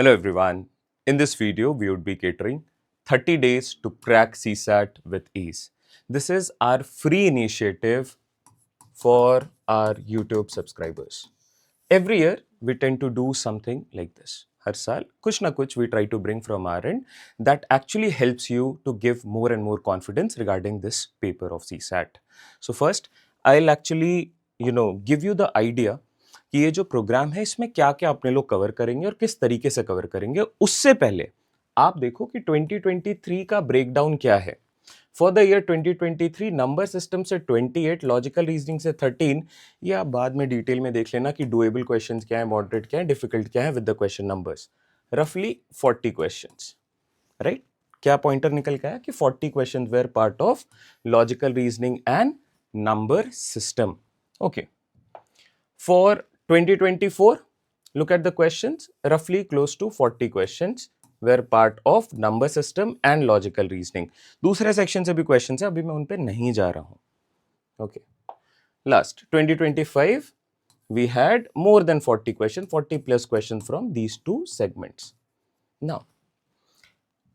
Hello everyone. In this video, we would be catering 30 days to crack CSAT with ease. This is our free initiative for our YouTube subscribers. Every year, we tend to do something like this. हर साल कुछ ना कुछ we try to bring from our end that actually helps you to give more and more confidence regarding this paper of CSAT. So first, I'll actually give you the idea कि ये जो programme है इसमें क्या क्या अपने लोग cover करेंगे और किस तरीके से कवर करेंगे। उससे पहले आप देखो कि 2023 का ब्रेकडाउन क्या है। For the year 2023 number system से 28, लॉजिकल रीजनिंग से 13। ये आप बाद में डिटेल में देख लेना कि डुएबल क्वेश्चंस क्या है, मॉडरेट क्या है, डिफिकल्ट क्या है विद द क्वेश्चन नंबर्स। रफली 40 क्वेश्चंस, राइट। क्या पॉइंटर निकल गया कि 40 questions were part of logical reasoning and number system. Okay, for 2024, look at the questions. Roughly close to 40 questions were part of number system and logical reasoning. दूसरे section से भी questions है, अभी मैं उन पे नहीं जा रहा हूं। Okay, last 2025 we had more than 40 questions, 40 plus questions from these two segments. Now,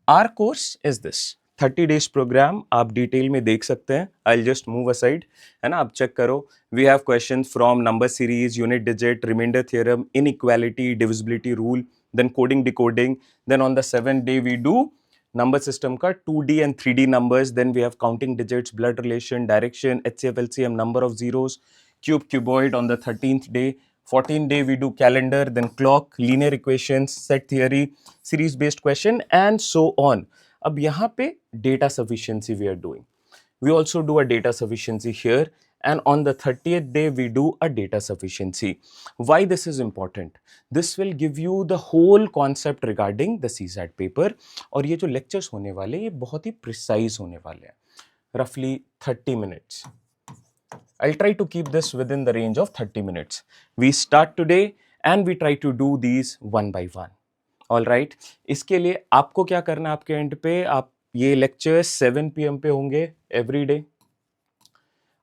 our course is this 30 days programme आप डिटेल में देख सकते हैं। आई जस्ट मूव असाइड, है ना, आप चेक करो। We have questions from number series, unit digit, remainder theorem, inequality, divisibility rule, then coding decoding. Then on the 7th day we do number system का 2D and 3D numbers. Then we have counting digits, blood relation, direction, HCF, LCM, number of zeros, cube, cuboid on the 13th day. 14th day we do calendar, then clock, linear equations, set theory, series based question and so on. अब यहाँ पे data sufficiency we are doing. We also do a data sufficiency here, and on the 30th day we do a data sufficiency. Why this is important? This will give you the whole concept regarding the CSAT paper. और ये जो lectures होने वाले ये बहुत ही precise होने वाले हैं, roughly 30 minutes. I'll try to keep this within the range of 30 minutes. We start today and we try to do these one by one. All right, इसके लिए आपको क्या करना है, आपके एंड पे आप ये लेक्चर 7 PM पे होंगे एवरी डे।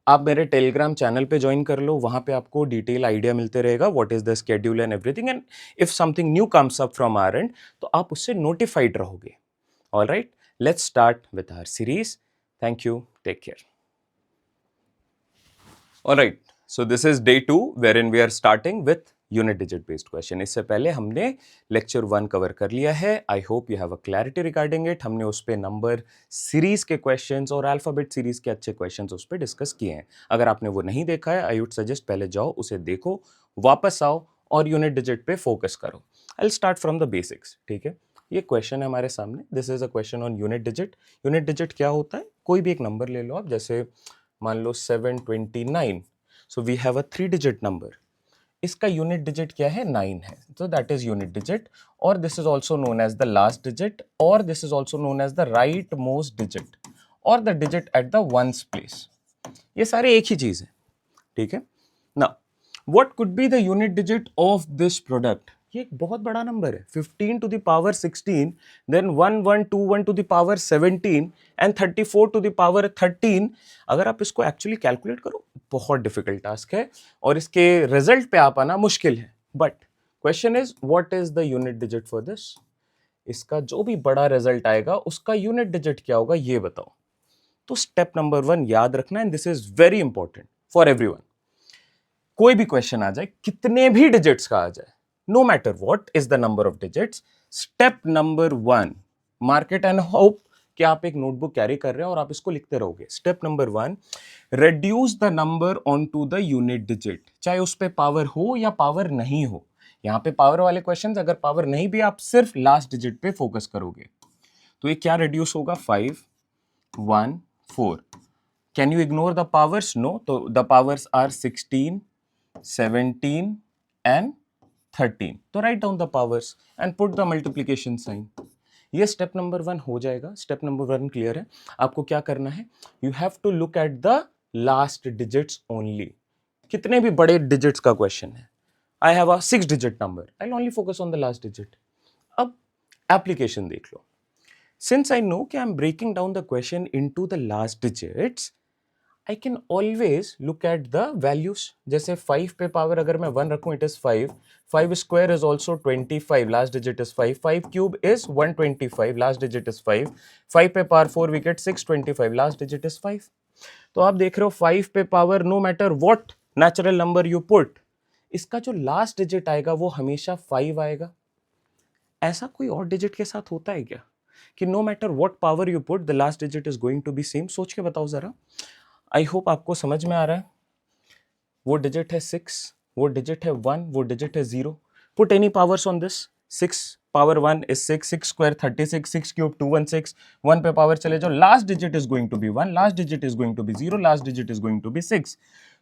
आप मेरे टेलीग्राम चैनल पे ज्वाइन कर लो, वहां पे आपको डिटेल आइडिया मिलते रहेगा what is the schedule and everything. And if something new comes up from our end तो आप उससे नोटिफाइड रहोगे। All right, let's start with our series. Thank you, take care. All right, so this is day 2 wherein we are starting with unit digit based question. इससे पहले हमने lecture 1 cover कर लिया है। I hope you have a clarity regarding it. हमने उस पर number series के क्वेश्चंस और अल्फाबेट सीरीज के अच्छे क्वेश्चंस उस पर डिस्कस किए हैं। अगर आपने वो नहीं देखा है, आई वुड सजेस्ट पहले जाओ उसे देखो, वापस आओ और यूनिट डिजिट पे फोकस करो। I will start from the basics, ठीक है। ये क्वेश्चन है हमारे सामने, this is a question on unit digit. Unit digit क्या होता है? कोई भी एक नंबर ले लो आप, जैसे मान लो 729। So we have a 3 digit number, इसका यूनिट डिजिट क्या है? 9 है, तो दैट इज यूनिट डिजिट। और this is also known as the last digit, और this is also known as the rightmost digit, और the digit at the ones place. ये सारे एक ही चीज है, ठीक है ना। What could be the unit digit of this product? ये एक बहुत बड़ा नंबर है, 15 to the power 16, then 1121 to the power 17 and 34 to the power 13। अगर आप इसको एक्चुअली कैलकुलेट करो, बहुत डिफिकल्ट टास्क है और इसके रिजल्ट पे आ पाना मुश्किल है। But question is what is the unit digit for this? इसका जो भी बड़ा रिजल्ट आएगा उसका यूनिट डिजिट क्या होगा, ये बताओ। तो स्टेप नंबर 1 याद रखना, and this is very important for everyone. कोई भी क्वेश्चन आ जाए, कितने भी डिजिट्स का आ जाए, no matter what is the number of digits, step number 1 mark it and hope कि आप एक नोटबुक कैरी कर रहे हैं और आप इसको लिखते रहोगे। Step number 1, reduce the number on to the unit digit, चाहे उस पे पावर हो या पावर नहीं हो। यहां पे पावर वाले क्वेश्चंस, अगर पावर नहीं भी, आप सिर्फ लास्ट डिजिट पे फोकस करोगे। तो ये क्या रिड्यूस होगा? 5 1 4। Can you ignore the powers? No, तो द पावर्स आर 16 17 and 13। तो write down the powers and put the multiplication sign. ये स्टेप नंबर 1 हो जाएगा। स्टेप नंबर 1 क्लियर है? आपको क्या करना है, you have to look at the last digits only. कितने भी बड़े डिजिट्स का क्वेश्चन है, I have a 6 digit number, I will only focus on the last digit. अब एप्लीकेशन देख लो। सिंस आई नो कि I am breaking down the question into the last digits, I can always look at the values. जैसे 5 पे power अगर मैं 1 रखूं, it is 5, 5 square is also 25, last digit is 5, 5 cube is 125, last digit is 5, 5 पे power 4 we get 625, last digit is 5। तो आप देख रहे हो 5 पे power no matter what natural number you put, इसका जो लास्ट डिजिट आएगा वो हमेशा 5 आएगा। ऐसा कोई और डिजिट के साथ होता है क्या कि no matter what power you put the last digit is going to be same? सोच के बताओ जरा। आई होप आपको समझ में आ रहा है। वो डिजिट है 6, वो डिजिट है 1, वो डिजिट है 0। Put any powers on this. 6 power 1 is 6, 6 square 36, 6 cube 216, 1 पे पावर चले जाओ, last digit is going to be 1, last digit is going to be 0, last digit is going to be 6।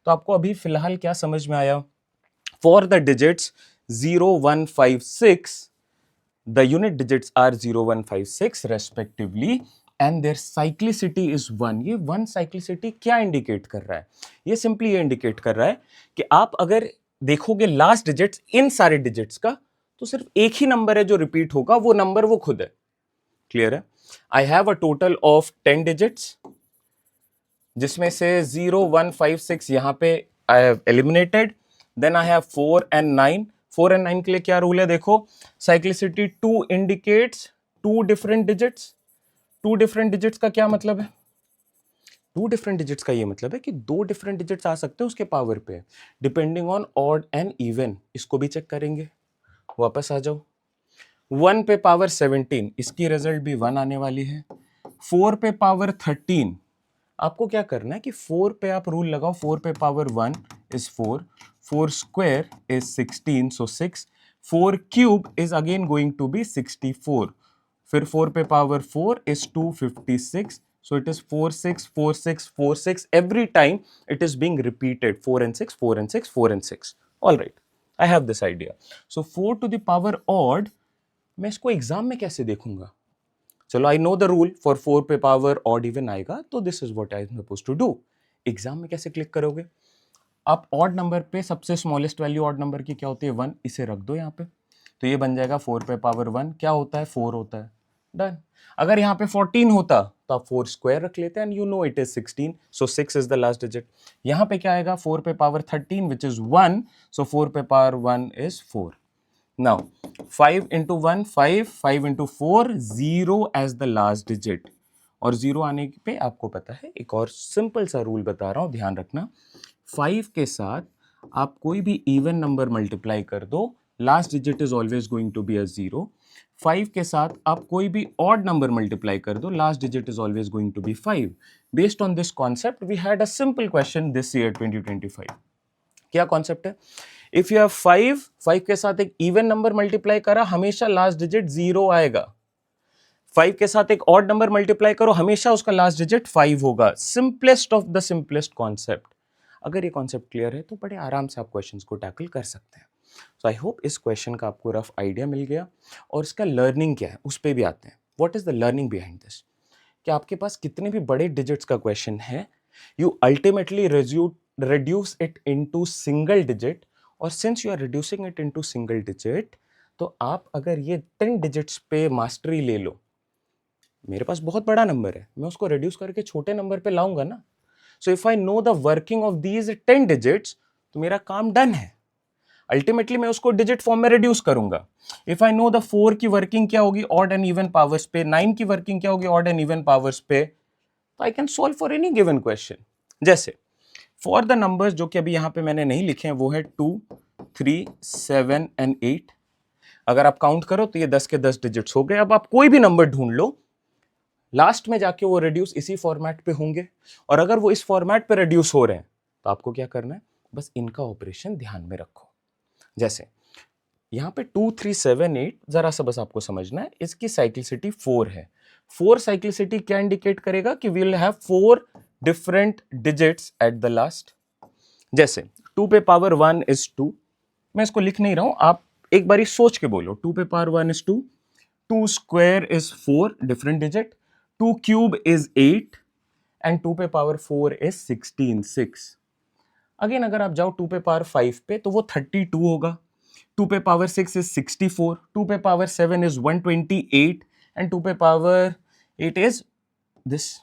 तो आपको अभी फिलहाल क्या समझ में आया? For the digits 0, 1, 5, 6, the unit digits are 0, 1, 5, 6 respectively and their cyclicity is 1। ये 1 cyclicity क्या इंडिकेट कर रहा है? ये सिंपली ये इंडिकेट कर रहा है कि आप अगर देखोगे लास्ट डिजिट्स इन सारे डिजिट्स का, तो सिर्फ एक ही नंबर है जो रिपीट होगा, वो नंबर वो खुद है। क्लियर है? I have a total of 10 digits, जिसमें से 0, 1, 5, 6 यहां पे I have eliminated. Then I have 4 and 9। 4 and 9 के लिए क्या रूल है? देखो, cyclicity 2 indicates 2 different digits. 2 different digits का क्या मतलब है? 2 डिफरेंट डिजिट्स का ये मतलब है कि 2 डिफरेंट डिजिट्स आ सकते हैं उसके पावर पे, depending on odd and even. इसको भी चेक करेंगे। वापस आ जाओ। 1 पे पावर 17, इसकी रिजल्ट भी 1 आने वाली है। 4 पे पावर 13, आपको क्या करना है कि 4 पे आप रूल लगाओ, 4 पे power 1 is 4, 4 square is 16, so 6, 4 cube is again going to be 64, फिर 4 पे power 4 is 256, so it is 4 6 4 6 4 6, every time it is being repeated 4 and 6 4 and 6 4 and 6। all right, I have this idea। so 4 to the power odd, मैं इसको exam में कैसे देखूंगा? चलो, I know the rule, for 4 पे power odd even आएगा तो this is what I am supposed to do. Exam में कैसे क्लिक करोगे? आप ऑड नंबर पे सबसे स्मॉलेस्ट वैल्यू ऑड नंबर की क्या होती है? 1, इसे रख दो यहाँ पे, तो ये बन जाएगा 4 पे पावर 1 क्या होता है? 4 होता है। डन। अगर यहाँ पे 14 होता तो आप 4 स्क्वायर रख लेते and you know it is 16, so 6 is the last digit. यहाँ पे क्या आएगा? 4 पे पावर 13 विच इज 1, सो 4 पे power 1 is 4। Now 5 into 1 5, 5 into 4 0 as the last digit। और 0 आने पे आपको पता है, एक और सिंपल सा रूल बता रहा हूं, ध्यान रखना। 5 के साथ आप कोई भी इवन नंबर मल्टीप्लाई कर दो, last digit is always going to be a 0। 5 के साथ आप कोई भी ऑड नंबर मल्टीप्लाई कर दो, last digit is always going to be 5। Based on this concept we had a simple question this year 2025। क्या कॉन्सेप्ट है? इफ यू हैव 5 के साथ एक इवन नंबर मल्टीप्लाई करा, हमेशा लास्ट डिजिट 0 आएगा। 5 के साथ एक ऑड नंबर मल्टीप्लाई करो, हमेशा उसका लास्ट डिजिट 5 होगा। Simplest of the simplest concept. अगर ये कॉन्सेप्ट क्लियर है तो बड़े आराम से आप क्वेश्चंस को टैकल कर सकते हैं। सो आई होप इस क्वेश्चन का आपको रफ आइडिया मिल गया, और इसका लर्निंग क्या है उस पर भी आते हैं। What is the learning behind this? कि आपके पास कितने भी बड़े डिजिट्स का क्वेश्चन है, you ultimately reduce it into single digit, और since you are reducing it into single digit, तो आप अगर ये 10 डिजिट्स पे मास्टरी ले लो, मेरे पास बहुत बड़ा नंबर है, मैं उसको रिड्यूस करके छोटे नंबर पे लाऊंगा ना। So if I know the working of these 10 digits, तो मेरा काम डन है। अल्टीमेटली मैं उसको डिजिट फॉर्म में रिड्यूस करूंगा। इफ आई नो द 4 की वर्किंग क्या होगी ऑड एंड इवन पावर्स पे, 9 की वर्किंग क्या होगी ऑड एंड इवन पावर्स पे, तो I can solve for any given question. जैसे फॉर द नंबर्स जो कि अभी यहां पे मैंने नहीं लिखे हैं, वो है 2, 3, 7 एंड 8। अगर आप काउंट करो तो ये 10 के 10 डिजिट्स हो गए। अब आप कोई भी नंबर ढूंढ लो, लास्ट में जाके वो रिड्यूस इसी फॉर्मेट पे होंगे, और अगर वो इस फॉर्मेट पे रिड्यूस हो रहे हैं तो आपको क्या करना है? बस इनका ऑपरेशन ध्यान में रखो। जैसे यहाँ पे 2, 3, 7, 8, जरा सा बस आपको समझना है, इसकी साइक्लिसिटी 4 है। 4 साइक्लिसिटी क्या इंडिकेट करेगा? कि we will have 4 different digits at the last. जैसे 2 पे पावर 1 इज 2, मैं इसको लिख नहीं रहा हूं, आप एक बारी सोच के बोलो। 2 पे power 1 is 2, 2 square is 4 different digit, 2 cube is 8 and 2 पे पावर 4 इज 16 6। अगेन अगर आप जाओ 2 पे पावर 5 पे तो वो 32 होगा, 2 पे पावर 6 इज 64, 2 पे पावर 7 इज 128 एंड 2 पे पावर 8 इज दिस।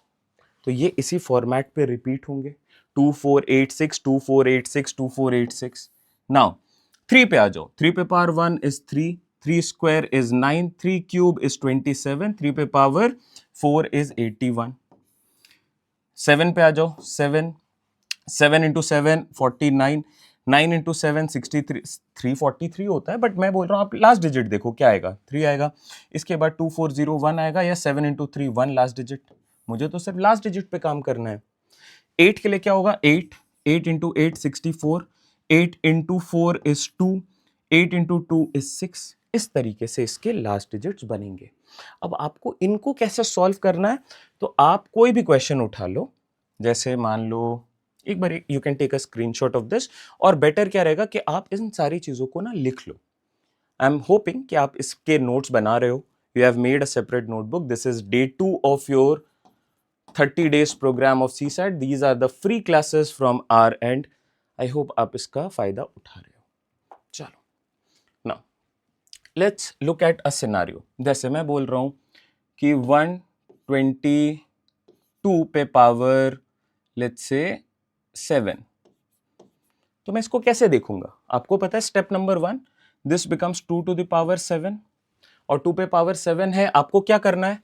तो ये इसी फॉर्मेट पे रिपीट होंगे। 2486, 2486, 2486. नाउ 3 पे आ जाओ, 3 पे power 1 is 3, 3 square is 9, 3 cube is 27, 3 पे पावर 4 इज 81. 7 पे आ जाओ, 7, 7 इंटू 7 49, 9 इंटू 7 63, 343 होता है, बट मैं बोल रहा हूँ आप लास्ट डिजिट देखो क्या आएगा, 3 आएगा. इसके बाद 2401 आएगा, या 7 इंटू 3 1 लास्ट डिजिट. मुझे तो सिर्फ लास्ट डिजिट पे काम करना है. 8 के लिए क्या होगा, 8, 8 into 8 64, 8 into 4 is 2, 8 into 2 is 6. इस तरीके से इसके लास्ट डिजिट्स बनेंगे. अब आपको इनको कैसे सॉल्व करना है, तो आप कोई भी क्वेश्चन उठा लो, जैसे मान लो एक बार you can take a screenshot of this, और बेटर क्या रहेगा कि आप इन सारी चीजों को ना लिख लो. आई एम होपिंग कि आप इसके नोट्स बना रहे हो. You have made a separate notebook. This is day 2 of your 30 days program of CSAT. These are the free classes from our end. I hope आप इसका फायदा उठा रहे हो. चलो, now let's look at a scenario. जैसे मैं बोल रहा हूं कि 122 पे पावर let's say 7. तो मैं इसको कैसे देखूंगा, आपको पता है step number 1, this becomes 2 to the power 7, और 2 पे पावर 7 है. आपको क्या करना है,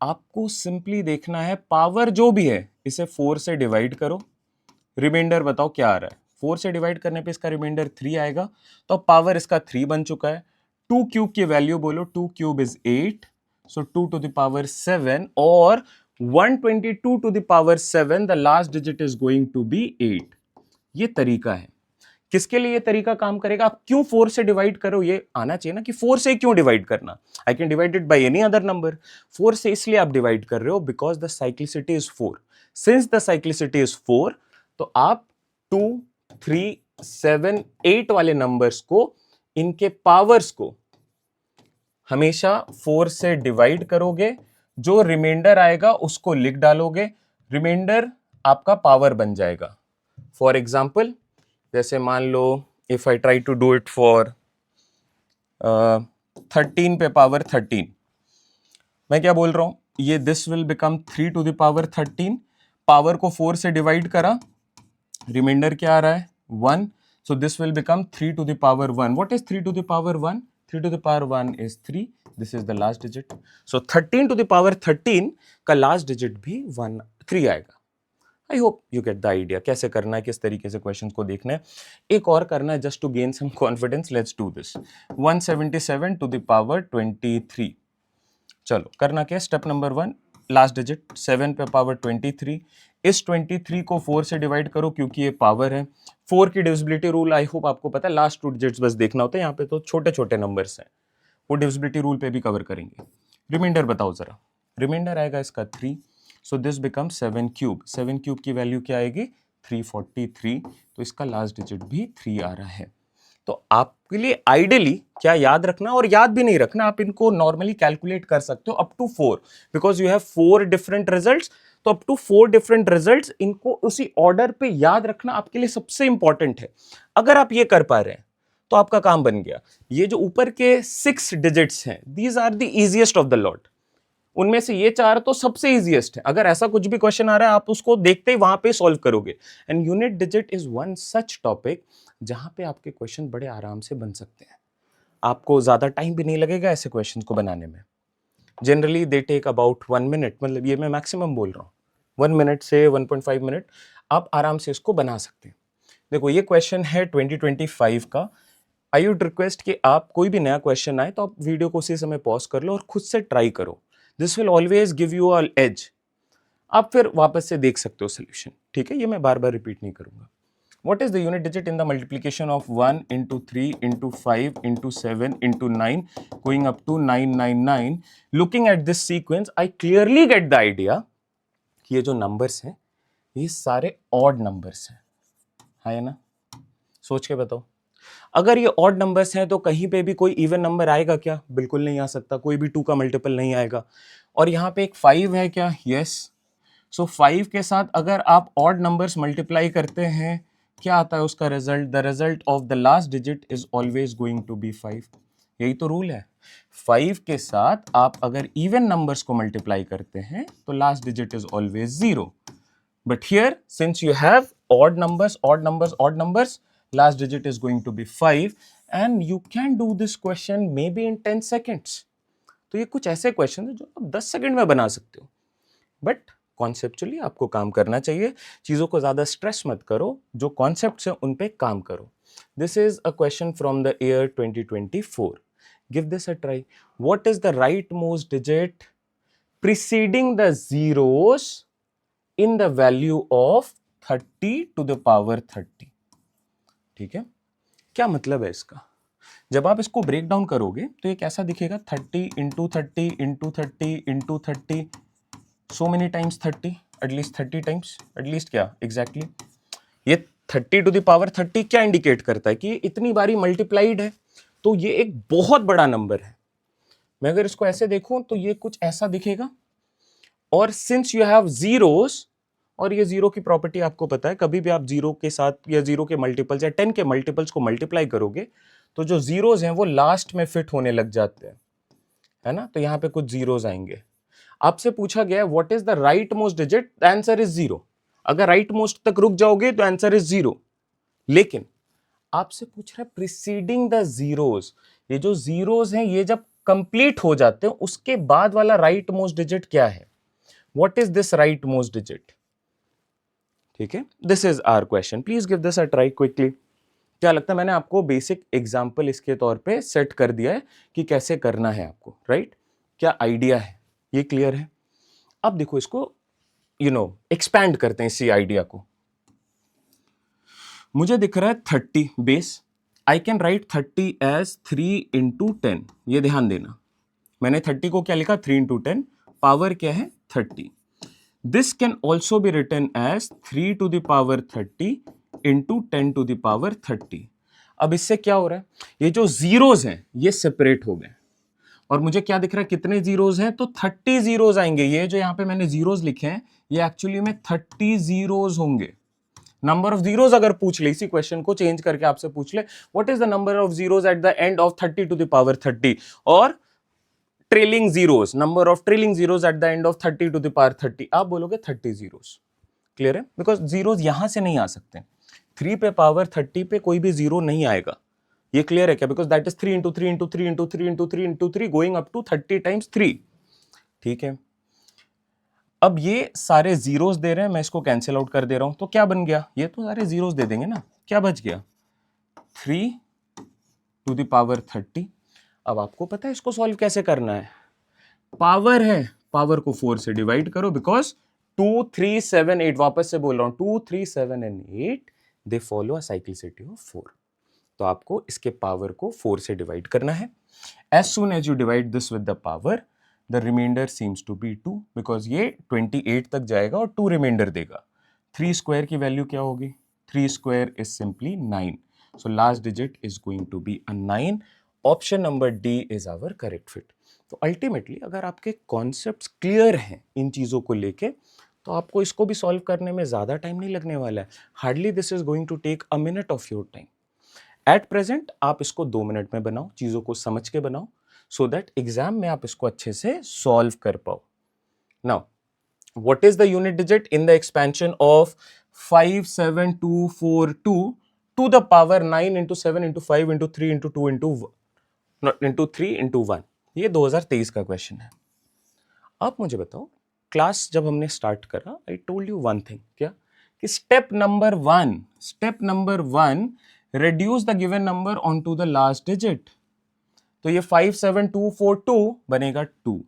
आपको सिंपली देखना है पावर जो भी है इसे 4 से डिवाइड करो, रिमाइंडर बताओ क्या आ रहा है. 4 से डिवाइड करने पे इसका रिमाइंडर 3 आएगा, तो पावर इसका 3 बन चुका है. 2 क्यूब की वैल्यू बोलो, 2 cube is 8, so 2 to the power 7, और 122 to the power 7, the last digit is going to be 8. ये तरीका है. किसके लिए ये तरीका काम करेगा, आप क्यों 4 से डिवाइड करो, ये आना चाहिए ना कि 4 से क्यों डिवाइड करना. I can divide it by any other number. 4 से इसलिए आप डिवाइड कर रहे हो because the cyclicity is 4. Since the cyclicity is 4, तो आप 2, 3, 7, 8 वाले नंबर्स को, इनके पावर्स को हमेशा 4 से डिवाइड करोगे, जो रिमाइंडर आएगा उसको लिख डालोगे, रिमाइंडर आपका पावर बन जाएगा. फॉर एग्जाम्पल, जैसे मान लो if I try to do it for 13 पे पावर 13, मैं क्या बोल रहा हूं, ये this will become 3 to the power 13. Power को 4 से डिवाइड करा, रिमाइंडर क्या आ रहा है 1, so this will become 3 to the power 1. What is 3 to the power 1? 3 to the power 1 is 3. This is the last digit. So 13 to the power 13 का last digit भी 3 आएगा. आई hope you get the idea कैसे करना है, किस तरीके से question को देखना है. एक और करना है just to gain some confidence. Let's do this. 177 to the power 23. चलो करना क्या है, स्टेप नंबर 1, लास्ट डिजिट 7 पे पावर 23. इस 23 को 4 से डिवाइड करो क्योंकि ये पावर है. 4 की डिविजिबिलिटी रूल आई होप आपको पता है, लास्ट 2 डिजिट्स बस देखना होता है. यहाँ पे तो छोटे छोटे नंबर्स हैं, वो डिविजिबिलिटी रूल पे भी कवर करेंगे. रिमाइंडर बताओ जरा, रिमाइंडर आएगा इसका 3, so this become 7 cube. 7 cube की वैल्यू क्या आएगी 343, तो इसका लास्ट डिजिट भी 3 आ रहा है. तो आपके लिए आइडियली क्या याद रखना, और याद भी नहीं रखना, आप इनको नॉर्मली कैलकुलेट कर सकते हो up to 4, because you have 4 different results. तो अप टू 4 डिफरेंट रिजल्ट्स, इनको उसी ऑर्डर पे याद रखना आपके लिए सबसे इंपॉर्टेंट है. अगर आप ये कर पा रहे हैं तो आपका काम बन गया. ये जो ऊपर के 6 डिजिट्स हैं, these are the easiest of the lot. उनमें से ये 4 तो सबसे इजीएस्ट है. अगर ऐसा कुछ भी क्वेश्चन आ रहा है, आप उसको देखते ही वहां पे सॉल्व करोगे. And unit digit is one such topic जहां पे आपके क्वेश्चन बड़े आराम से बन सकते हैं. आपको ज्यादा टाइम भी नहीं लगेगा ऐसे क्वेश्चन को बनाने में. Generally they take about 1 minute, मतलब ये मैं मैक्सिमम बोल रहा हूँ, 1 मिनट से 1.5 मिनट आप आराम से इसको बना सकते हैं. देखो ये क्वेश्चन है 2025 का. आई वुड रिक्वेस्ट कि आप कोई भी नया क्वेश्चन आए तो आप वीडियो को उसी समय पॉज कर लो और खुद से ट्राई करो. This will always give you a edge. आप फिर वापस से देख सकते हो सोल्यूशन. ठीक है, ये मैं बार बार रिपीट नहीं करूंगा. What is the unit digit in the multiplication of 1 into 3 into 5 into 7 into 9 going up to 999? Looking at this sequence, I clearly get the idea कि ये जो numbers हैं ये सारे odd numbers हैं, है ना? सोच के बताओ, अगर ये odd numbers हैं तो कहीं पे भी कोई even number आएगा क्या? बिल्कुल नहीं आ सकता. कोई भी 2 का multiple नहीं आएगा. और यहाँ पे एक 5 है क्या? Yes. So 5 के साथ अगर आप odd numbers multiply करते हैं, क्या आता है उसका result? The result of the last digit is always going to be 5. यही तो रूल है. 5 के साथ आप अगर इवन नंबर्स को मल्टीप्लाई करते हैं तो last digit is always 0. But here since you have odd numbers, odd numbers, odd numbers. Last digit is going to be 5 and you can do this question maybe in 10 seconds. तो ये कुछ ऐसे question है जो आप 10 second में बना सकते हो, बट कॉन्सेप्चुअली आपको काम करना चाहिए. चीजों को ज्यादा स्ट्रेस मत करो, जो कॉन्सेप्ट्स हैं उन पे काम करो. This is a question from the year 2024. Give this a try. What is the rightmost digit preceding the zeros in the value of 30 to the power 30. ठीक है, क्या मतलब है इसका? जब आप इसको ब्रेक डाउन करोगे तो ये कैसा दिखेगा? 30 into 30 into 30 into 30, so many times 30, at least 30 times, at least क्या एग्जैक्टली ये 30 टू द पावर 30 क्या इंडिकेट करता है? कि इतनी बारी मल्टीप्लाइड है, तो ये एक बहुत बड़ा नंबर है. मैं अगर इसको ऐसे देखूं तो ये कुछ ऐसा दिखेगा. और सिंस यू हैव जीरोस, और ये जीरो की प्रॉपर्टी आपको पता है, कभी भी आप जीरो के साथ या जीरो के मल्टीपल्स या 10 के मल्टीपल्स को मल्टीप्लाई करोगे तो जो जीरोस हैं वो लास्ट में फिट होने लग जाते हैं, है ना? तो यहां पे कुछ जीरोस आएंगे. आपसे पूछा गया है what is the rightmost digit, the answer is 0. अगर राइट मोस्ट तक रुक जाओगे तो आंसर इज 0. लेकिन आपसे पूछ रहा है प्रीसीडिंग द जीरोस. ये जो जीरोस हैं ये जब कंप्लीट हो जाते हैं उसके बाद वाला राइट मोस्ट डिजिट क्या है? What is this rightmost digit? ठीक है, this is our question. Please give this a try quickly. क्या लगता है? मैंने आपको बेसिक एग्जांपल इसके तौर पे सेट कर दिया है कि कैसे करना है आपको, राइट? क्या आइडिया है? ये क्लियर है? अब देखो इसको एक्सपैंड करते हैं इसी आइडिया को. मुझे दिख रहा है 30 base. I can write 30 as 3 into 10. ये ध्यान देना, मैंने 30 को क्या लिखा? 3 इंटू 10. पावर क्या है? 30. This can also be written as 3 to the power 30 into 10 to the power 30. अब इससे क्या हो रहा है? ये जो जीरोज हैं ये सेपरेट हो गए और मुझे क्या दिख रहा है? कितने जीरोज हैं? तो 30 जीरोज आएंगे. ये जो यहां पे मैंने जीरोज लिखे हैं ये एक्चुअली में 30 जीरोज होंगे. नंबर ऑफ जीरोज अगर पूछ ले, इसी क्वेश्चन को चेंज करके आपसे पूछ ले what is the number of zeros at the end of 30 to the power 30, और trailing zeros, number of trailing zeros at the end of 30 to the power 30, आप बोलोगे 30 जीरोज. क्लियर है? बिकॉज जीरोज यहां से नहीं आ सकते. 3 पे पावर 30 पे कोई भी जीरो नहीं आएगा. ये क्लियर है क्या? Because that is 3 into 3 into 3 into 3 into 3 into 3 going up to 30 times 3. ठीक है, अब ये सारे जीरोस दे रहे हैं, मैं इसको कैंसिल आउट कर दे रहा हूं तो क्या बन गया? ये तो सारे जीरोस दे देंगे ना. क्या बच गया? 3 टू द पावर 30. अब आपको पता है इसको सॉल्व कैसे करना है. पावर है, पावर को 4 से डिवाइड करो, बिकॉज 2 3 7 8, वापस से बोल रहा हूं, 2 3 7 and 8 they follow a cyclicity of 4. तो आपको इसके पावर को 4 से डिवाइड करना है. As soon as you divide this with the power, the reminder seems to be 2, because ये 28 तक जाएगा और 2 रिमाइंडर देगा. 3 स्क्वायर की वैल्यू क्या होगी? 3 square is simply 9. So last digit is going to be a 9. Option number D is our correct fit. तो ultimately अगर आपके कॉन्सेप्ट्स क्लियर हैं इन चीज़ों को लेके तो आपको इसको भी सॉल्व करने में ज़्यादा टाइम नहीं लगने वाला है. Hardly this is going to take a minute of your time. At present आप इसको 2 मिनट में बनाओ, चीज़ों को समझ के बनाओ, सो दैट एग्जाम में आप इसको अच्छे से सॉल्व कर पाओ. Now what is the unit digit in the expansion of 57242 to the power 9 into 7 into 5 into 3 into 2 into 3 into 1. ये 2023 का क्वेश्चन है. आप मुझे बताओ, क्लास जब हमने स्टार्ट करा I told you one thing, क्या? कि step number one reduce the given number onto the last digit. तो ये 57242 बनेगा 2.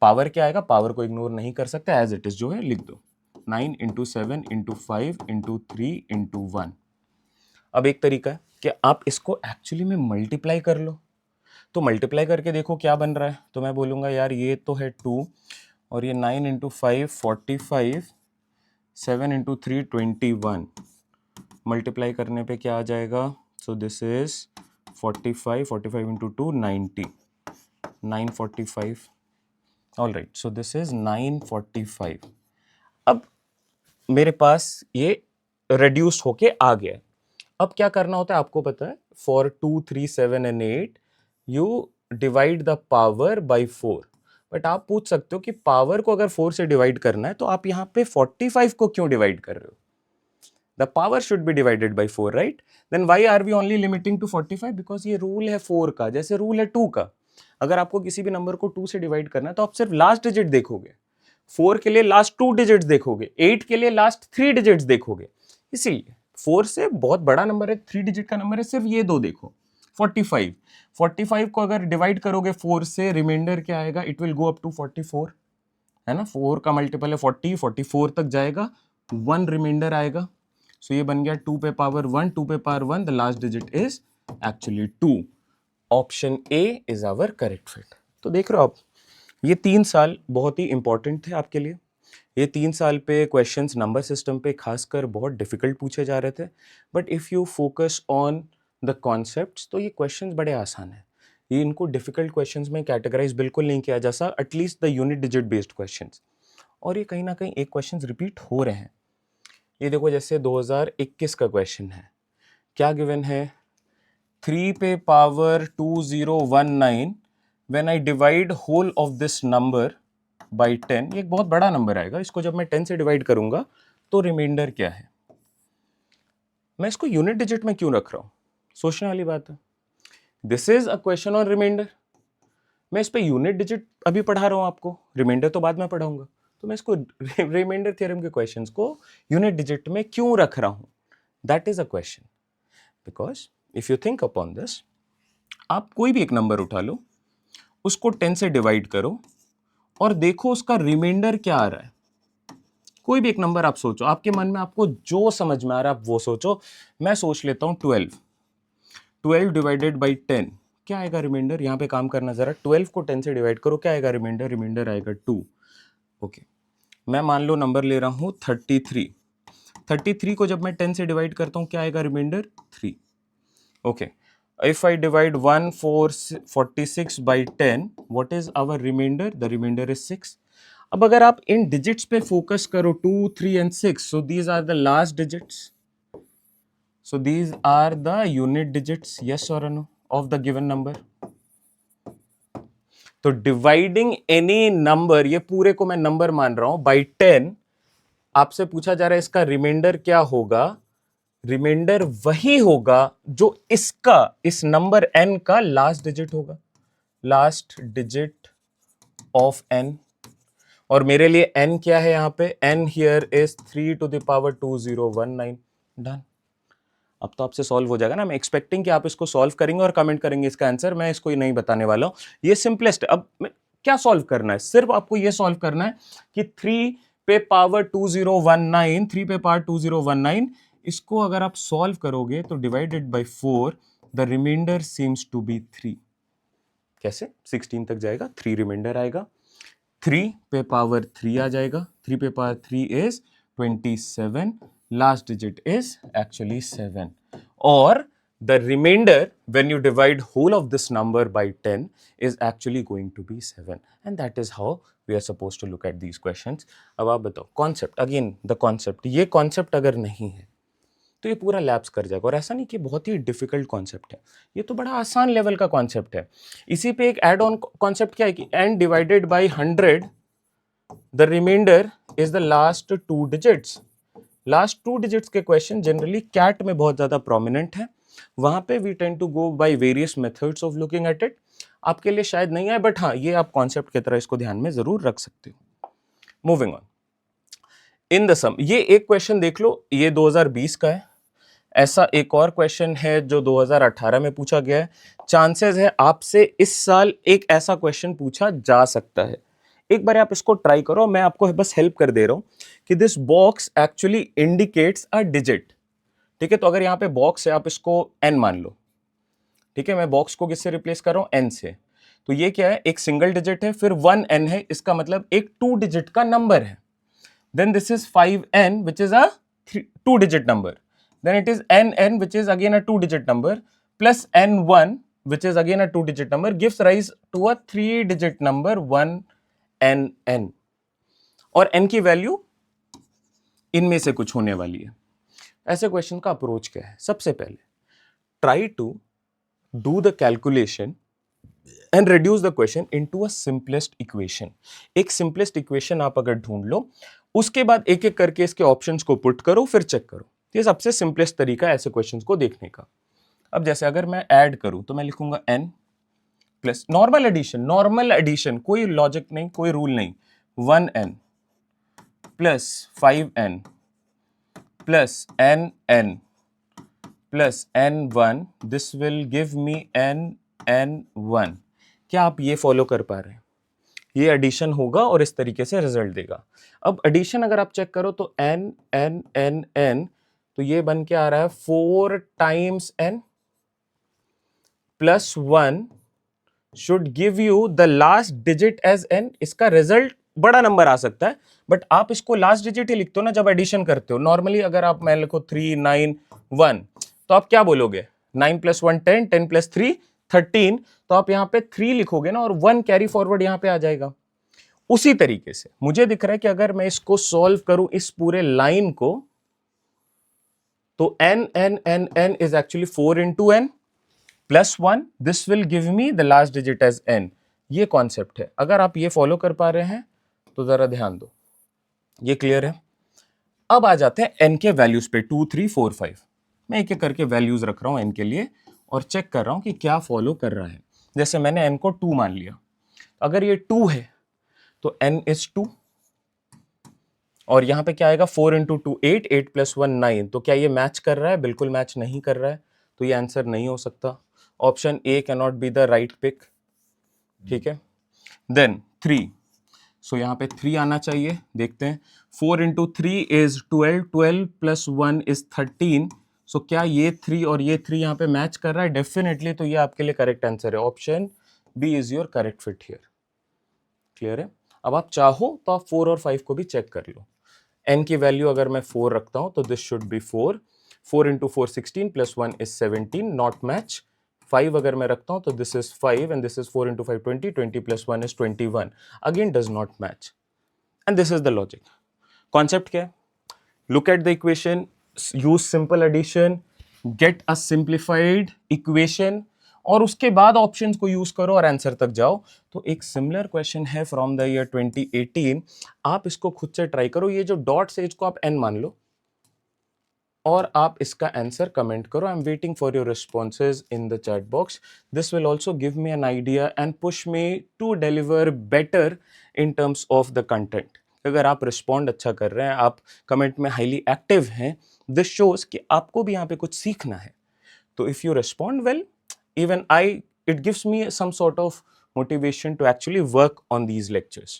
पावर क्या आएगा? पावर को इग्नोर नहीं कर सकते, एज इट इज जो है लिख दो. 9 इंटू 7 इंटू 5 इंटू 3 इंटू 1. अब एक तरीका है कि आप इसको एक्चुअली में मल्टीप्लाई कर लो. तो मल्टीप्लाई करके देखो क्या बन रहा है. तो मैं बोलूंगा यार ये तो है 2 और ये 9 इंटू 5 45, 7 इंटू 3 21. मल्टीप्लाई करने पे क्या आ जाएगा? सो this is 45 into 2 90, 945. All right, so this is 945. अब मेरे पास ये रिड्यूस होके आ गया. अब क्या करना होता है आपको पता है? For 2 3 7 and 8 you divide the power by 4. But आप पूछ सकते हो कि पावर को अगर 4 से डिवाइड करना है तो आप यहाँ पे 45 को क्यों डिवाइड कर रहे हो? The power should be divided by 4, right? Then why are we only limiting to 45? Because ये रूल है 4 का, जैसे रूल है 2 का। अगर आपको किसी भी नंबर को 2 से डिवाइड करना है तो आप सिर्फ लास्ट डिजिट देखोगे, 4 के लिए लास्ट 2 डिजिट्स देखोगे, 8 के लिए लास्ट 3 डिजिट्स देखोगे। इसीलिए 4 से बहुत बड़ा नंबर है, 3 डिजिट का नंबर है, सिर्फ ये दो देखो। 45 को अगर डिवाइड करोगे 4 से, रिमाइंडर क्या आएगा? It will go up to 44, है ना? 4 का मल्टीपल है 40, 44 तक जाएगा, 1 रिमाइंडर आएगा। सो ये बन गया 2 पे पावर 1, 2 पे power 1, the last digit is actually 2। Option A is our correct fit. तो देख रहे हो आप, ये 3 साल बहुत ही इंपॉर्टेंट थे आपके लिए। ये 3 साल पे क्वेश्चंस नंबर सिस्टम पे खासकर बहुत डिफिकल्ट पूछे जा रहे थे, but if you focus on the concepts तो ये क्वेश्चंस बड़े आसान हैं। ये इनको डिफिकल्ट क्वेश्चंस में कैटेगराइज बिल्कुल नहीं किया जा सकता, at least the unit digit based questions. और ये कहीं ना कहीं एक क्वेश्चंस रिपीट हो रहे हैं। ये देखो, जैसे 2021 का क्वेश्चन है, क्या गिवन है? 3 पे power 2019 when I divide whole of this number by 10। ये एक बहुत बड़ा नंबर आएगा, इसको जब मैं 10 से डिवाइड करूंगा तो रिमाइंडर क्या है? मैं इसको यूनिट डिजिट में क्यों रख रहा हूं? सोचने वाली बात है। This is a question on reminder. मैं इस पे यूनिट डिजिट अभी पढ़ा रहा हूं आपको, रिमाइंडर तो बाद में पढ़ाऊंगा। तो मैं इसको रिमाइंडर थ्योरम के क्वेश्चंस को यूनिट डिजिट में क्यों रख रहा हूं? That is a question. Because if you think upon this, आप कोई भी एक नंबर उठा लो, उसको 10 से डिवाइड करो और देखो उसका रिमाइंडर क्या आ रहा है। कोई भी एक नंबर आप सोचो, आपके मन में आपको जो समझ में आ रहा है आप वो सोचो। मैं सोच लेता हूं 12 डिवाइडेड बाई 10, क्या आएगा रिमाइंडर? यहां पे काम करना जरा। 12 को 10 से डिवाइड करो, क्या आएगा रिमाइंडर? रिमाइंडर आएगा 2। ओके, मैं मान लो नंबर ले रहा हूं 33 को जब मैं 10 से डिवाइड करता हूं, क्या आएगा reminder? 3। Okay, if I divide 46 by 10, what is our remainder? The remainder is 6. अब अगर आप इन डिजिट्स पे फोकस करो, 2, 3 and 6, so these are the last digits. So these are the unit digits, yes or no, of the given number. तो dividing any number, ये पूरे को मैं नंबर मान रहा हूं, बाई 10, आपसे पूछा जा रहा है इसका रिमाइंडर क्या होगा? रिमाइंडर वही होगा जो इसका, इस नंबर n का लास्ट डिजिट होगा, लास्ट डिजिट ऑफ n। और मेरे लिए n क्या है यहां पे? n here is 3 to the power 2019। Done. अब तो आपसे सॉल्व हो जाएगा ना। मैं एक्सपेक्टिंग कि आप इसको सॉल्व करेंगे और कमेंट करेंगे इसका आंसर। मैं इसको ही नहीं बताने वाला हूं, ये सिंपलेस्ट। अब क्या सॉल्व करना है? सिर्फ आपको ये सॉल्व करना है कि 3 पे पावर 2019, इसको अगर आप सॉल्व करोगे तो divided by 4, the reminder seems to be 3। कैसे? 16 तक जाएगा, 3 रिमाइंडर आएगा, 3 पे पावर 3 आ जाएगा, 3 पे power 3 is 27, last digit is actually 7। और the remainder when you divide whole of this number by 10 is actually going to be 7, and that is how we are supposed to look at these questions. अब आप बताओ concept, again the concept, ये concept अगर नहीं है तो ये पूरा लैप्स कर जाएगा। और ऐसा नहीं कि बहुत ही डिफिकल्ट कॉन्सेप्ट है, ये तो बड़ा आसान लेवल का कॉन्सेप्ट है। इसी पे एक एड ऑन कॉन्सेप्ट क्या है कि n divided by 100, the reminder is the last 2 digits. Last 2 digits के क्वेश्चन जनरली कैट में बहुत ज्यादा प्रोमिनेंट है, वहां पे we tend to go by various methods of looking at it. आपके लिए शायद नहीं है, बट हाँ, ये आप कॉन्सेप्ट की तरह इसको ध्यान में जरूर रख सकते हो। मूविंग ऑन, इन द सम, ये एक क्वेश्चन देख लो, ये 2020 का है। ऐसा एक और क्वेश्चन है जो 2018 में पूछा गया है। चांसेस है आपसे इस साल एक ऐसा क्वेश्चन पूछा जा सकता है। एक बार आप इसको ट्राई करो, मैं आपको बस हेल्प कर दे रहा हूं कि this box actually indicates a digit. ठीक है, तो अगर यहां पे बॉक्स है, आप इसको n मान लो। ठीक है, मैं बॉक्स को किससे रिप्लेस कर रहा हूं? n से। तो ये क्या है? एक सिंगल डिजिट है, फिर 1n है, इसका मतलब एक 2 डिजिट का नंबर है। Then this is 5n which is a 2 digit number. Then it is nn which is again a 2 digit number plus n1 which is again a 2 digit number gives rise to a 3 digit number 1nn। और n की value इनमें से कुछ होने वाली है। ऐसे question का अप्रोच क्या है? सबसे पहले try to do the calculation and reduce the question into a simplest equation. एक सिंपलेस्ट इक्वेशन आप अगर ढूंढ लो, उसके बाद एक एक करके इसके ऑप्शंस को पुट करो, फिर चेक करो ये सबसे सिंपलेस्ट तरीका है ऐसे क्वेश्चंस को देखने का। अब जैसे अगर मैं ऐड करूं तो मैं लिखूंगा n प्लस नॉर्मल एडिशन, कोई लॉजिक नहीं, कोई रूल नहीं, 1n plus 5n plus n plus n1, this will give me n1। क्या आप ये फॉलो कर पा रहे हैं? ये एडिशन होगा और इस तरीके से रिजल्ट देगा। अब एडिशन अगर आप चेक करो तो n n n n, तो ये बन के आ रहा है 4 times n plus 1 should give you the last digit as n। इसका रिजल्ट बड़ा नंबर आ सकता है, बट आप इसको लास्ट डिजिट ही लिखते हो ना जब एडिशन करते हो। नॉर्मली अगर आप मैं लिखो 3 9 1, तो आप क्या बोलोगे? 9 प्लस 1 10, 10 प्लस 3 13, तो आप यहां पे 3 लिखोगे ना और 1 कैरी फॉरवर्ड यहां पे आ जाएगा। उसी तरीके से मुझे दिख रहा है कि अगर मैं इसको सॉल्व करूं इस पूरे लाइन को, तो n n n n is actually 4 into n plus 1, this will give me the last digit as n। ये कॉन्सेप्ट है। अगर आप ये फॉलो कर पा रहे हैं तो जरा ध्यान दो, ये क्लियर है। अब आ जाते हैं n के वैल्यूज पे, 2 3 4 5। मैं एक एक करके वैल्यूज रख रहा हूं n के लिए और चेक कर रहा हूं कि क्या फॉलो कर रहा है। जैसे मैंने n को 2 मान लिया, अगर ये 2 है तो n इज 2, और यहां पे क्या आएगा 4 इंटू 2 8, 8 प्लस 1 9। तो क्या ये मैच कर रहा है? बिल्कुल मैच नहीं कर रहा है, तो ये आंसर नहीं हो सकता। Option A can not be the right pick. ठीक है, देन 3, सो यहां पे 3 आना चाहिए। देखते हैं, 4 इंटू 3 इज 12, 12 प्लस 1 इज 13। सो क्या ये 3 और ये 3 यहां पे मैच कर रहा है? डेफिनेटली। तो ये आपके लिए करेक्ट आंसर है, option B is your correct fit here. Clear है? अब आप चाहो तो आप 4 और 5 को भी चेक कर लो। n की वैल्यू अगर मैं 4 रखता हूं तो this should be 4, 4 into 4 16 plus 1 is 17, not match. 5 अगर मैं रखता हूं तो this is 5 and this is 4 into 5 20, 20 plus 1 is 21, again does not match. And this is the logic. Concept क्या है? Look at the equation, use simple addition, get a simplified equation, और उसके बाद ऑप्शंस को यूज करो और answer तक जाओ। तो एक सिमिलर क्वेश्चन है फ्रॉम द ईयर 2018, आप इसको खुद से ट्राई करो। ये जो डॉट्स है इसको आप n मान लो और आप इसका आंसर कमेंट करो। I am waiting for your responses in the chat box. This will also give me an idea and push me to deliver better in terms of the content. अगर आप respond अच्छा कर रहे हैं, आप comment में highly active हैं, this shows कि आपको भी यहाँ पे कुछ सीखना है। तो if you respond well, even it gives me some sort of motivation to actually work on these lectures।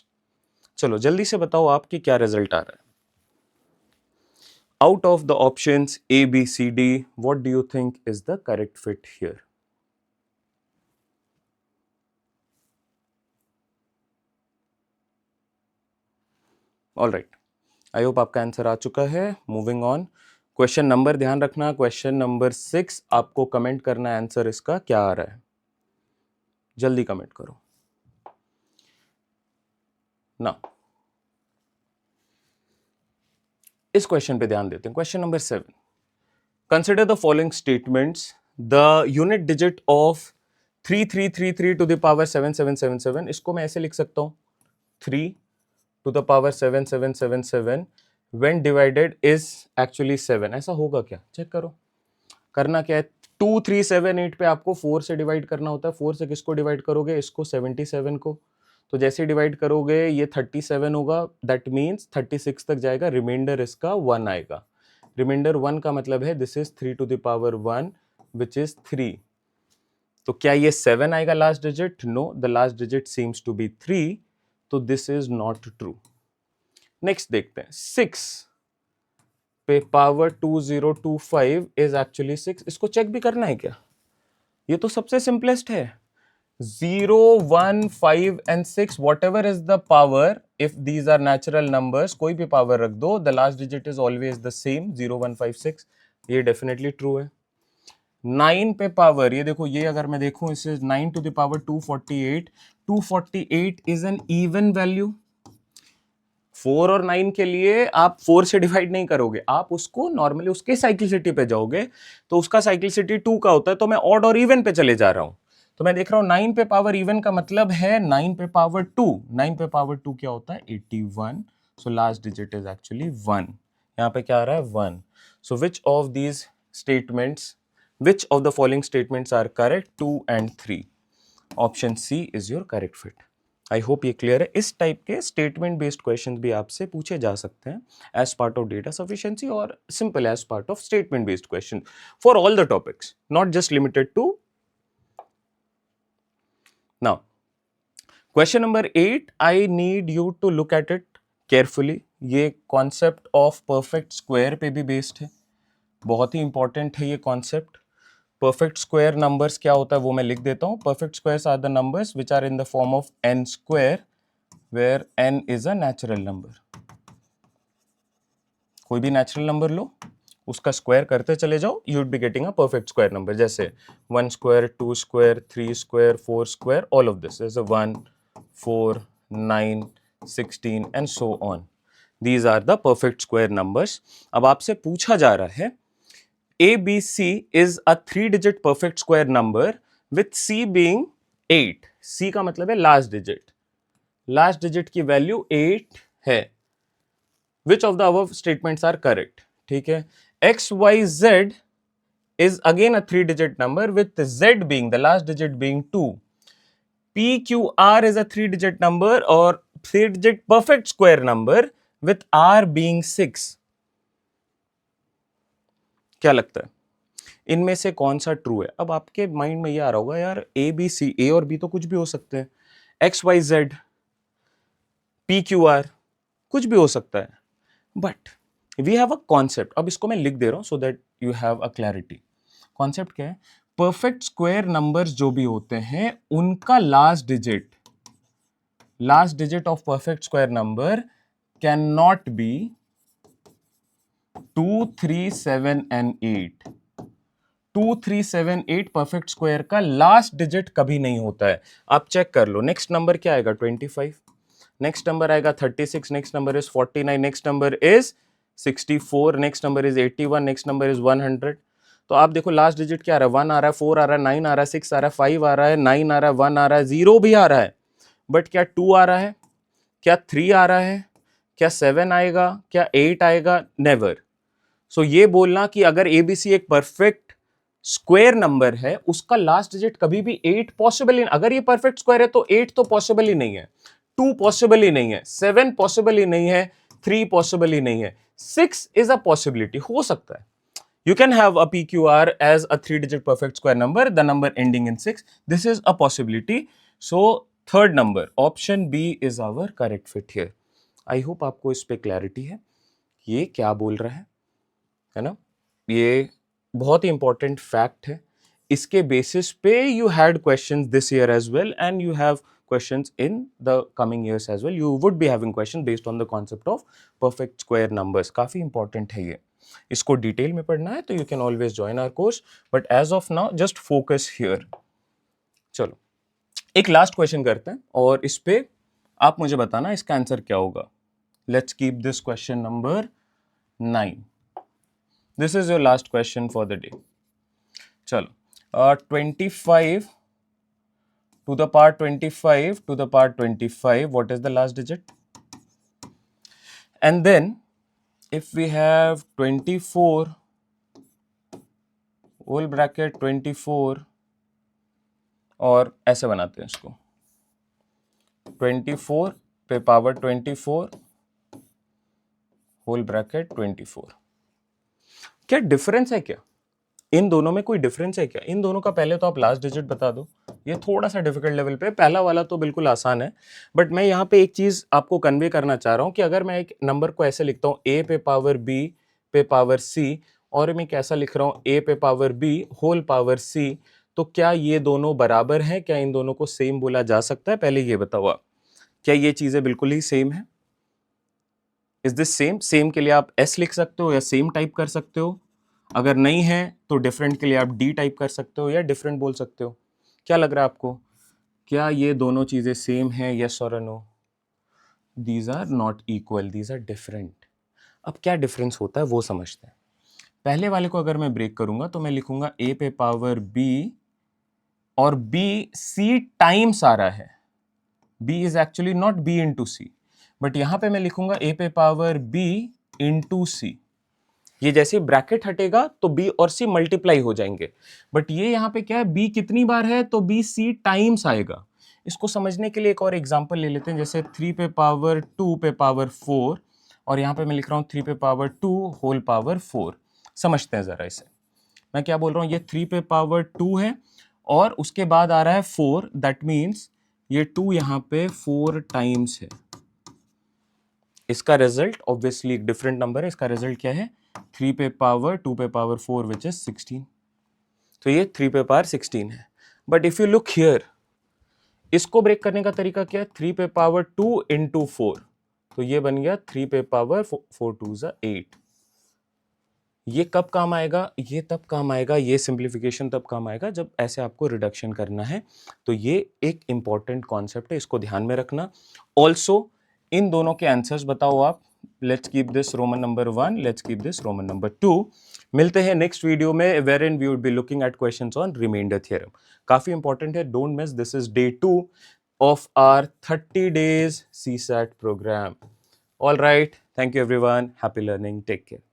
चलो जल्दी से बताओ आपकी क्या रिजल्ट आ रहा है? Out of the options A, B, C, D, what do you think is the correct fit here? All right, I hope आपका answer आ चुका है। मूविंग ऑन, क्वेश्चन नंबर ध्यान रखना, क्वेश्चन नंबर 6 आपको कमेंट करना है आंसर इसका क्या आ रहा है। जल्दी कमेंट करो ना। इस क्वेश्चन पे ध्यान देते हैं। Question number 7, consider the following statements, the unit digit of 3333 to the power 7777। इसको मैं ऐसे लिख सकता हूं, 3 to the power 7777 when divided is actually 7। ऐसा होगा क्या? चेक करो। करना क्या है, 2378 पे आपको 4 से डिवाइड करना होता है। 4 से किसको डिवाइड करोगे? इसको, 77 को। तो जैसे डिवाइड करोगे ये 37 होगा, दैट मीन्स 36 तक जाएगा, रिमाइंडर इसका 1 आएगा। रिमाइंडर 1 का मतलब है this is 3 to the power 1 which is 3। तो क्या ये 7 आएगा last digit? No, the last digit seems to be 3, तो this is not true. Next देखते हैं, 6 पे पावर 2025 इज एक्चुअली 6। इसको चेक भी करना है क्या? ये तो सबसे सिंपलेस्ट है। 0 1 5 and 6, whatever is the power, if these are natural numbers, कोई भी पावर रख दो, the last digit is always the same, 0 1 5 6। ये डेफिनेटली ट्रू है। 9 पे पावर, ये देखो, ये अगर मैं देखूं, इसे 9 to the power 248, 248 is an even value. 4 और 9 के लिए आप 4 से डिवाइड नहीं करोगे, आप उसको नॉर्मली उसके साइक्लिसिटी पे जाओगे, तो उसका साइक्लिसिटी 2 का होता है, तो मैं ऑड और इवन पे चले जा रहा हूं। तो मैं देख रहा हूं 9 पे पावर इवन का मतलब है 9 पे पावर 2। 9 पे पावर 2 क्या होता है? 81। सो लास्ट डिजिट इज एक्चुअली 1। यहाँ पे क्या आ रहा है? 1। So which of these statements, which of the following statements are correct? 2 and 3. Option C is your correct fit. I hope ये क्लियर है. इस टाइप के स्टेटमेंट बेस्ड क्वेश्चन भी आपसे पूछे जा सकते हैं as part of data sufficiency और simple as part of statement based question for all the topics, not just limited to. Now question number 8, I need you to look at it carefully. ये concept of perfect square पे भी based है, बहुत ही important है ये concept. Perfect square numbers क्या होता है वो मैं लिख देता हूं. Perfect squares are the numbers which are in the form of n square where n is a natural number. कोई भी नेचुरल नंबर लो, उसका स्क्वायर करते चले जाओ, you would be getting a perfect square number. जैसे 1 square, 2 square, 3 square, 4 square, all of this is 1, 4, 9, 16 and so on. These are the perfect square numbers. अब आपसे पूछा जा रहा है ABC is a 3-digit perfect square number with C being 8. C का मतलब है लास्ट डिजिट. लास्ट डिजिट की वैल्यू 8 है. Which of the above statements are correct? ठीक है. XYZ is again a 3-digit number with Z being the last digit being 2. PQR is a 3-digit number or 3-digit perfect square number with R being 6. क्या लगता है इनमें से कौन सा true है? अब आपके माइंड में ये आ रहा होगा यार ABC, A और B तो कुछ भी हो सकते हैं, XYZ, PQR कुछ भी हो सकता है, but we have a concept. अब इसको मैं लिख दे रहा हूं so that you have a clarity. Concept क्या है? परफेक्ट स्क्वायर नंबर्स जो भी होते हैं उनका last digit of perfect square number can not B 2, 3, 7 and 8. 2, 3, 7, 8 perfect square का लास्ट डिजिट कभी नहीं होता है. आप चेक कर लो. नेक्स्ट नंबर क्या आएगा? 25. नेक्स्ट नंबर आएगा 36. Next number is 49. Next number is 64. Next number is 81. Next number is 100. तो आप देखो लास्ट डिजिट क्या आ रहा है? 1 आ रहा है, 4 आ रहा है, 9 आ रहा है, 6 आ रहा है, 5 आ रहा है, 9 आ रहा है, 1 आ रहा है, 0 भी आ रहा है. बट क्या 2 आ रहा है? क्या 3 आ रहा है? क्या 7 आएगा? क्या 8 आएगा? नेवर. सो ये बोलना कि अगर ABC एक परफेक्ट स्क्वायर नंबर है उसका लास्ट डिजिट कभी भी 8 पॉसिबल ही. अगर ये परफेक्ट स्क्वायर है तो 8 तो पॉसिबल ही नहीं है, 2 पॉसिबल ही नहीं है, 7 पॉसिबल ही नहीं है, 3 पॉसिबल ही नहीं है, 6 इज अ पॉसिबिलिटी. हो सकता है. You can have a PQR as a 3-digit perfect square number, the number ending in 6. This is a possibility. So third number, option B is our correct fit here. I hope आपको इस पे clarity है ये क्या बोल रहा है ना. ये बहुत ही इंपॉर्टेंट फैक्ट है. इसके बेसिस पे you had questions this year as well and you have questions in the coming years as well. You would be having questions based on the concept of perfect square numbers. काफी important है ये. इसको detail में पढ़ना है तो you can always join our course, but as of now just focus here. चलो एक लास्ट क्वेश्चन करते हैं और इस पे आप मुझे बताना इसका आंसर क्या होगा. Let's keep this question number 9. This is your last question for the day. चलो 25 to the power 25 to the power 25, what is the last digit? And then if we have 24 whole bracket 24, और ऐसे बनाते हैं इसको 24 पे power 24 whole bracket 24. क्या difference है? क्या इन दोनों में कोई डिफरेंस है क्या? इन दोनों का पहले तो आप लास्ट डिजिट बता दो. ये थोड़ा सा डिफिकल्ट लेवल पे, पहला वाला तो बिल्कुल आसान है, बट मैं यहाँ पे एक चीज आपको कन्वे करना चाह रहा हूँ कि अगर मैं एक नंबर को ऐसे लिखता हूँ a पे पावर b पे पावर c और मैं कैसा लिख रहा हूँ a पे power b whole power c, तो क्या ये दोनों बराबर हैं? क्या इन दोनों को सेम बोला जा सकता है? पहले ये बताओ आप, क्या ये चीजें बिल्कुल ही सेम है? Is this same? सेम के लिए आप s लिख सकते हो या सेम टाइप कर सकते हो. अगर नहीं है तो डिफरेंट के लिए आप d टाइप कर सकते हो या डिफरेंट बोल सकते हो. क्या लग रहा है आपको? क्या ये दोनों चीजें सेम है? यस और no? These are not equal, these are different. अब क्या डिफरेंस होता है वो समझते हैं. पहले वाले को अगर मैं ब्रेक करूंगा तो मैं लिखूंगा a पे पावर b और b c टाइम्स आ रहा है. b is actually not b into C, but यहां पे मैं लिखूंगा a पे पावर b इंटू सी. ये जैसे ब्रैकेट हटेगा तो b और c मल्टीप्लाई हो जाएंगे, बट ये यहाँ पे क्या है, b कितनी बार है तो b c टाइम्स आएगा। इसको समझने के लिए एक और एग्जांपल ले लेते हैं, जैसे 3 पे पावर 2 पे पावर 4 और यहाँ पे मैं लिख रहा हूँ 3 पे पावर 2 होल पावर 4। समझते हैं जरा इसे। मैं क्या बोल रहा हूँ, ये 3 पे पावर 2 है और उसके बाद आ रहा है 4, दैट मीन्स ये 2 यहाँ पे 4 टाइम्स है। इसका रिजल्ट ऑब्वियसली एक डिफरेंट नंबर है, इसका रिजल्ट क्या है, 3 पे पावर 2 पे पावर 4 विच इज 16। तो ये 3 पे पावर 16 है। But if you look here, इसको ब्रेक करने का तरीका क्या है, 3 पे पावर 2 इंटू 4, तो ये बन गया 3 पे पावर 4 2 ज़ा 8। ये कब काम आएगा, ये तब काम आएगा, ये सिंप्लीफिकेशन तब काम आएगा जब ऐसे आपको रिडक्शन करना है। तो ये एक इंपॉर्टेंट कॉन्सेप्ट है, इसको ध्यान में रखना। ऑल्सो इन दोनों के आंसर्स बताओ आप। Let's keep this roman number 1, let's keep this roman number 2। मिलते हैं नेक्स्ट वीडियो में, wherein we would be looking at questions on reminder theorem. काफी इंपॉर्टेंट है, don't miss. This is day 2 of our 30 days CSAT program. All right. Thank you everyone. Happy learning. Take care.